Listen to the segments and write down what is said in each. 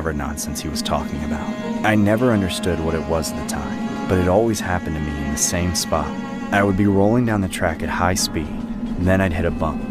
whatever nonsense he was talking about. I never understood what it was at the time, but it always happened to me in the same spot. I would be rolling down the track at high speed, and then I'd hit a bump.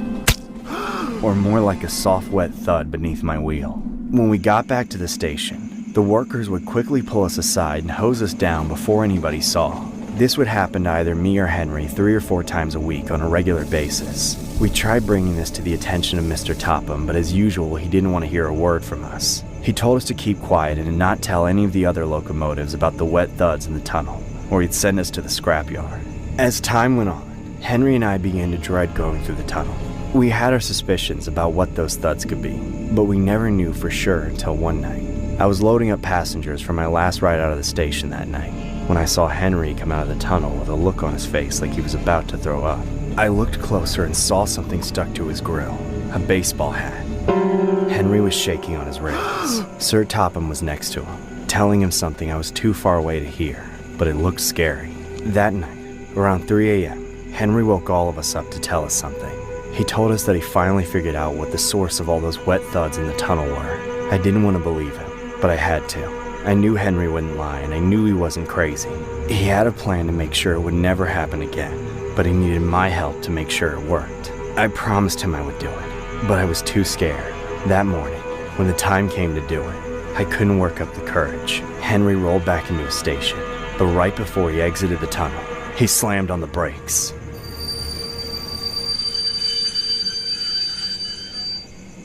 Or more like a soft, wet thud beneath my wheel. When we got back to the station, the workers would quickly pull us aside and hose us down before anybody saw. This would happen to either me or Henry 3 or 4 times a week on a regular basis. We tried bringing this to the attention of Mr. Topham, but as usual, he didn't want to hear a word from us. He told us to keep quiet and to not tell any of the other locomotives about the wet thuds in the tunnel, or he'd send us to the scrapyard. As time went on, Henry and I began to dread going through the tunnel. We had our suspicions about what those thuds could be, but we never knew for sure until one night. I was loading up passengers for my last ride out of the station that night, when I saw Henry come out of the tunnel with a look on his face like he was about to throw up. I looked closer and saw something stuck to his grill, a baseball hat. Henry was shaking on his rails. Sir Topham was next to him, telling him something I was too far away to hear, but it looked scary. That night, around 3 a.m., Henry woke all of us up to tell us something. He told us that he finally figured out what the source of all those wet thuds in the tunnel were. I didn't want to believe him, but I had to. I knew Henry wouldn't lie, and I knew he wasn't crazy. He had a plan to make sure it would never happen again, but he needed my help to make sure it worked. I promised him I would do it, but I was too scared. That morning, when the time came to do it, I couldn't work up the courage. Henry rolled back into his station, but right before he exited the tunnel, he slammed on the brakes.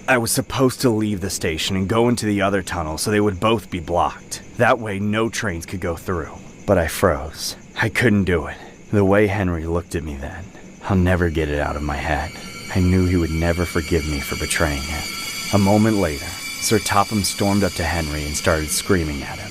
I was supposed to leave the station and go into the other tunnel so they would both be blocked. That way no trains could go through. But I froze. I couldn't do it. The way Henry looked at me then, I'll never get it out of my head. I knew he would never forgive me for betraying him. A moment later, Sir Topham stormed up to Henry and started screaming at him.